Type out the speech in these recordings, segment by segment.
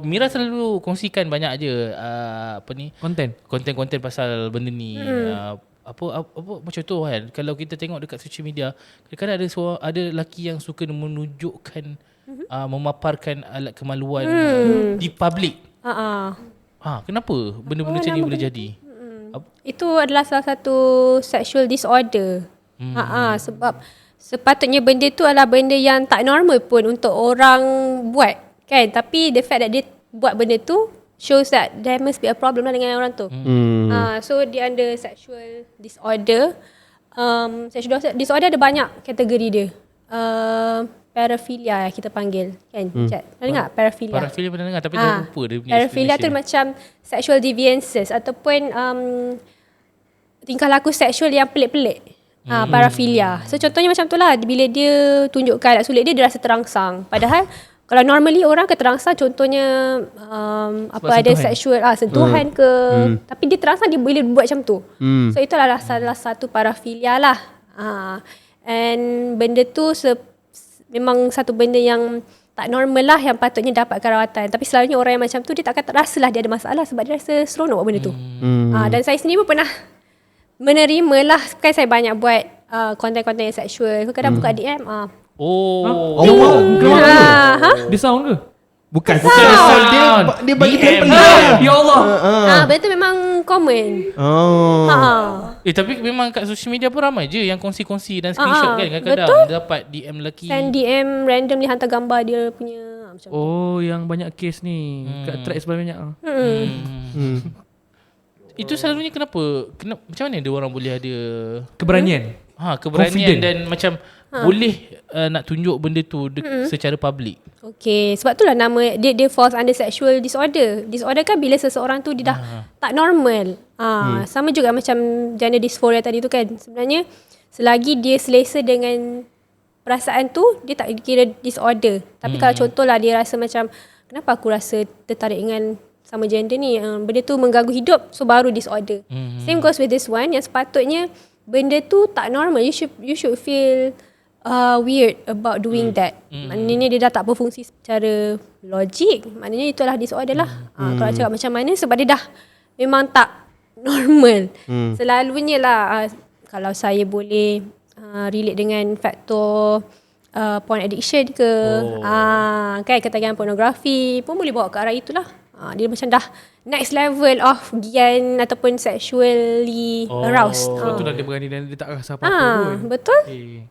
Mira selalu kongsikan banyak je konten pasal benda ni. Apa macam tu kan. Kalau kita tengok dekat social media, kadang-kadang ada lelaki yang suka menunjukkan memaparkan alat kemaluan di public. Kenapa benda-benda macam ni boleh jadi? Itu adalah salah satu sexual disorder. Sebab sepatutnya benda tu adalah benda yang tak normal pun untuk orang buat kan. Tapi the fact that dia buat benda tu shows that there must be a problem lah dengan orang tu. So dia under sexual disorder. Sexual disorder ada banyak kategori dia. Paraphilia kita panggil kan. Pernah dengar paraphilia? Paraphilia pernah dengar tapi dah lupa dia punya paraphilia tu macam sexual deviances ataupun tingkah laku seksual yang pelik-pelik. Paraphilia. So contohnya macam tu lah, bila dia tunjukkan alat sulit dia rasa terangsang. Padahal kalau normally orang akan terangsang contohnya ada seksual sentuhan ke, tapi dia terangsang dia boleh buat macam tu. So itu adalah salah satu paraphilia lah. And benda tu memang satu benda yang tak normal lah, yang patutnya dapatkan rawatan. Tapi selalunya orang yang macam tu dia takkan terasa lah dia ada masalah sebab dia rasa seronok buat benda tu. Dan saya sendiri pun pernah menerima lah, kan saya banyak buat konten-konten yang seksual. Kadang buka DM Dia sound ke? Bukan sound. Dia bagi template. Ya Allah. Benda tu memang common. Tapi memang kat social media pun ramai je yang kongsi-kongsi dan screenshot kan. Kadang-kadang dapat DM lelaki, send DM random, dia hantar gambar dia punya macam tu. Yang banyak kes ni kat track sebelah banyak. Itu selalunya kenapa? Macam mana dia orang boleh ada keberanian? Keberanian Confident. Dan macam boleh nak tunjuk benda tu secara public. Okay, sebab itulah nama dia falls under sexual disorder. Disorder kan bila seseorang tu dia dah tak normal. Sama juga macam gender dysphoria tadi tu kan. Sebenarnya selagi dia selesa dengan perasaan tu, dia tak kira disorder. Tapi kalau contohlah dia rasa macam, kenapa aku rasa tertarik dengan sama gender ni, benda tu mengganggu hidup, so baru disorder. Same goes with this one, yang sepatutnya benda tu tak normal. You should feel weird about doing that. Maknanya dia dah tak berfungsi secara logik. Maknanya itulah disorder lah. Kalau cakap macam mana, sebab dia dah memang tak normal. Selalunya lah, kalau saya boleh relate dengan faktor porn addiction ke, kan ketagihan pornografi pun boleh bawa ke arah itulah. Dia macam dah next level of gian ataupun sexually aroused. Sebab tu dah dia berani dan dia tak rasa apa-apa pun. Betul.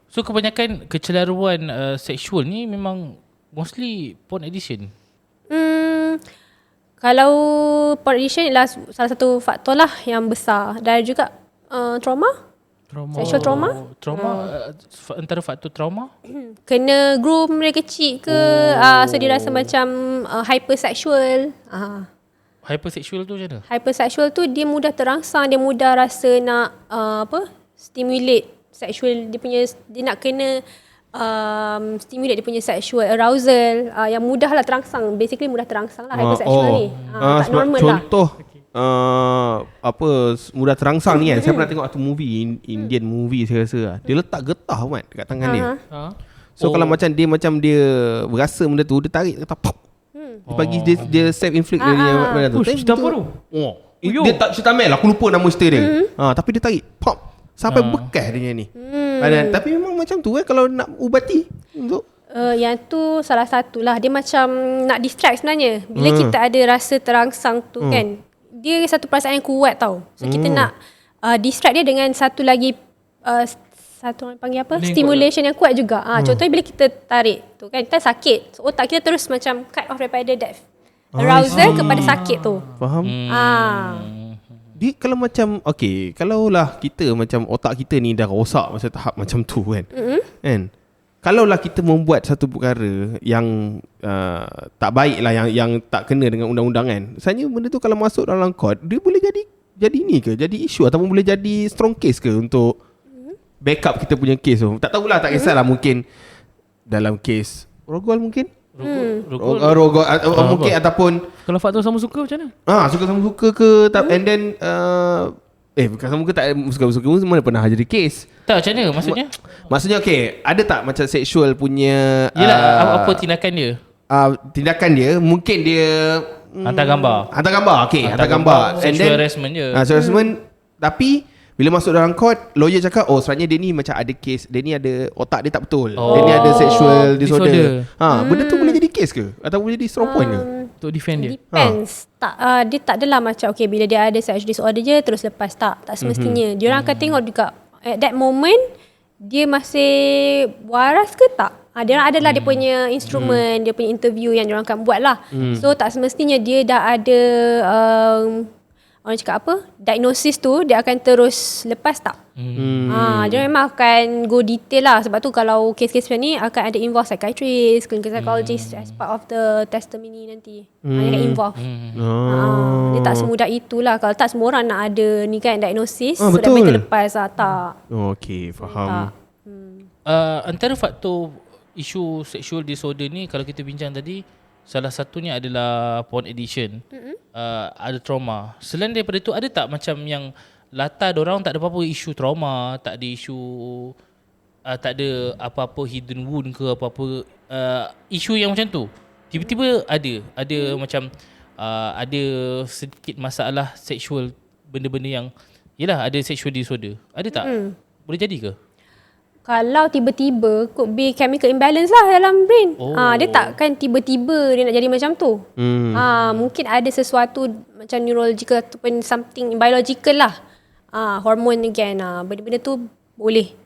So kebanyakan kecelaruan seksual ni memang mostly porn addiction. Kalau porn addiction adalah salah satu faktor lah yang besar. Dan juga trauma. Sexual trauma. Antara faktor trauma, kena groom dari kecil ke, so dia rasa macam hypersexual. Hypersexual tu macam mana? Hypersexual tu dia mudah terangsang, dia mudah rasa nak stimulate sexual dia nak kena stimulate dia punya sexual arousal, yang mudah lah terangsang. Basically mudah terangsang lah hypersexual ni. Tak normal lah. Contoh mudah terangsang ni kan. Saya pernah tengok satu movie, Indian movie saya rasa. Dia letak getah kan dekat tangan dia. So kalau macam dia berasa benda tu, dia tarik getah pop. Dia bagi dia self inflict benda tu. Cerita apa tu? Dia tak cerita mel, aku lupa nama cerita dia. Tapi dia tarik pop sampai bekas dia ni. Tapi memang macam tu kalau nak ubati untuk yang tu salah satulah. Dia macam nak distract sebenarnya. Bila kita ada rasa terangsang tu kan, dia satu perasaan yang kuat tau. So kita nak distract dia dengan satu lagi satu orang panggil apa? Stimulation yang kuat juga. Contohnya bila kita tarik tu kan, kita sakit. So otak kita terus macam cut off daripada that arousal kepada sakit tu. Faham? Dia kalau macam kalau lah kita macam otak kita ni dah rosak masa tahap macam tu kan. Kan? Kalaulah kita membuat satu perkara yang tak baik lah, yang tak kena dengan undang-undang kan, sebenarnya benda tu kalau masuk dalam court, dia boleh jadi ni ke, jadi isu ataupun boleh jadi strong case ke untuk backup kita punya case tu. Tak tahulah, tak kisahlah. Mungkin dalam case rogol mungkin rogol mungkin, ataupun kalau faktor sama suka macam mana? Suka sama suka ke, and then bukan sama suka, tak suka-suka mana pernah jadi case. Tak, macam mana maksudnya? Maksudnya ada tak macam sexual punya yelah, apa tindakan dia? tindakan dia mungkin dia Hantar gambar. hantar gambar. Sexual harassment je. Sexual harassment. Tapi bila masuk dalam court, lawyer cakap sebenarnya dia ni macam ada kes, dia ni ada otak dia tak betul. Dia ni ada sexual disorder. Benda tu boleh jadi kes ke atau boleh jadi strong point ke? Untuk defend dia. Depends. Dia tak adalah macam bila dia ada sexual disorder je terus lepas tak semestinya. Dia orang akan tengok juga at that moment dia masih waras ke tak. Dia orang adalah dia punya instrumen, dia punya interview yang dia orang akan buat lah. So tak semestinya dia dah ada orang cakap apa, diagnosis tu dia akan terus lepas tak. Dia memang akan go detail lah. Sebab tu kalau kes-kes macam ni akan ada involve psychiatrist, clinical psychologist as part of the testimony nanti. Dia akan involve. Dia tak semudah itulah. Kalau tak semua orang nak ada ni kan diagnosis, so that mereka lepas tak. Okay, faham. Antara faktor isu sexual disorder ni kalau kita bincang tadi, salah satunya adalah porn addiction. Ada trauma. Selain daripada itu, ada tak macam yang latar diorang tak ada apa-apa isu trauma, tak ada isu tak ada apa-apa hidden wound ke apa-apa isu yang macam tu. Tiba-tiba ada macam ada sedikit masalah sexual, benda-benda yang yelah ada sexual disorder. Ada tak? Boleh jadi ke? Kalau tiba-tiba could be chemical imbalance lah dalam brain. Dia takkan tiba-tiba dia nak jadi macam tu. Mungkin ada sesuatu macam neurological ataupun something biological lah. Hormon again. Benda-benda tu boleh.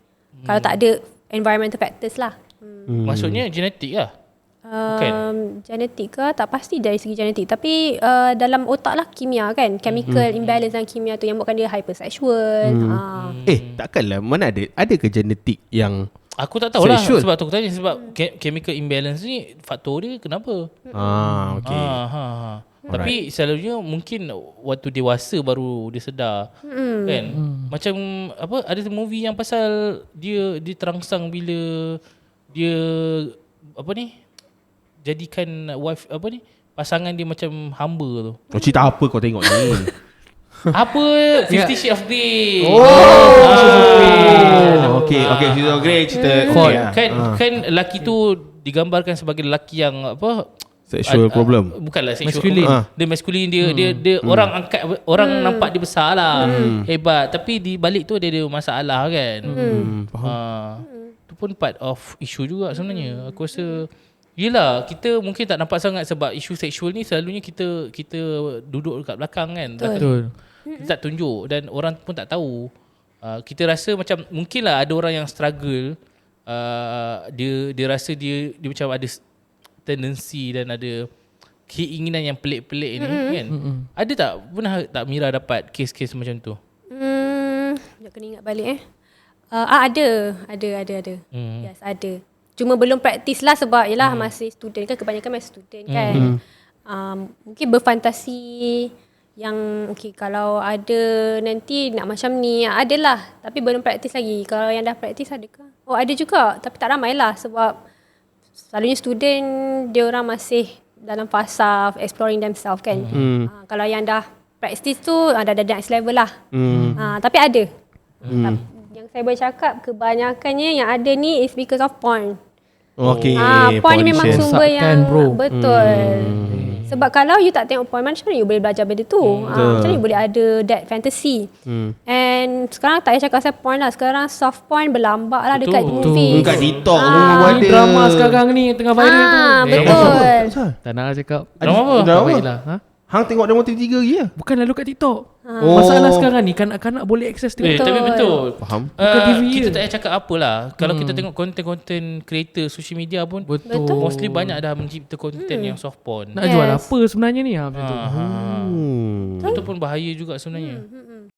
Kalau tak ada environmental factors lah. Maksudnya genetik lah? Genetik ke tak pasti dari segi genetik, tapi dalam otak lah kimia kan, chemical imbalance dalam kimia tu yang buatkan dia hypersexual. Takkanlah mana ada ke genetik yang aku tak tahulah sexual? Sebab tu aku tanya, sebab chemical imbalance ni faktor dia kenapa? Okay. Tapi selalunya mungkin waktu dewasa baru dia sedar. Kan? Macam apa, ada movie yang pasal dia terangsang bila dia apa ni, jadikan wife apa ni, pasangan dia macam hamba tu. Cerita apa kau tengok ni? Apa? 50 Shades of Grey. Okay, Shades of Grey cerita. Kan lelaki tu digambarkan sebagai lelaki yang apa, sexual problem. Bukanlah sexual masculine. problem. Dia masculine, dia orang angkat, orang nampak dia besar lah, hebat, tapi di balik tu dia ada masalah kan. Tu pun part of issue juga sebenarnya. Aku rasa yelah, kita mungkin tak nampak sangat sebab isu seksual ni selalunya kita duduk dekat belakang kan. Betul. Kita tak tunjuk dan orang pun tak tahu. Kita rasa macam mungkinlah ada orang yang struggle, dia rasa dia macam ada tendensi dan ada keinginan yang pelik-pelik ni kan. Ada tak, pernah tak Mira dapat kes-kes macam tu? Nak kena ingat balik ada. Yes, ada. Cuma belum praktis lah sebab yelah masih student kan, kebanyakan masih student kan. Mungkin berfantasi yang kalau ada nanti nak macam ni, adalah, tapi belum praktis lagi. Kalau yang dah praktis adakah? Ada juga, tapi tak ramai lah sebab selalunya student dia orang masih dalam fasa exploring themselves kan. Kalau yang dah praktis tu dah next level lah. Tapi ada. Yang saya boleh cakap kebanyakannya yang ada ni is because of porn. Okay. Porn ni memang sumber yang bro. betul. Sebab kalau you tak tengok porn, macam mana you boleh belajar benda tu? Macam mana you boleh ada that fantasy? And sekarang tak payah cakap pasal porn lah. Sekarang soft porn berlambak lah dekat movie. Dekat TikTok Ni drama sekarang ni tengah viral tu. Betul. Tak nak cakap. Drama apa? Drama? Tak baiklah. Hang tengok drama TV3 lagi lah? Bukan lalu kat TikTok. Masalah sekarang ni kanak-kanak boleh akses TikTok. Tapi betul. Faham? Kita tak payah cakap apalah. Kalau kita tengok konten-konten creator social media pun, Betul. mostly banyak dah mencipta konten yang soft porn. Nak jual apa sebenarnya ni? Macam tu. Itu pun bahaya juga sebenarnya.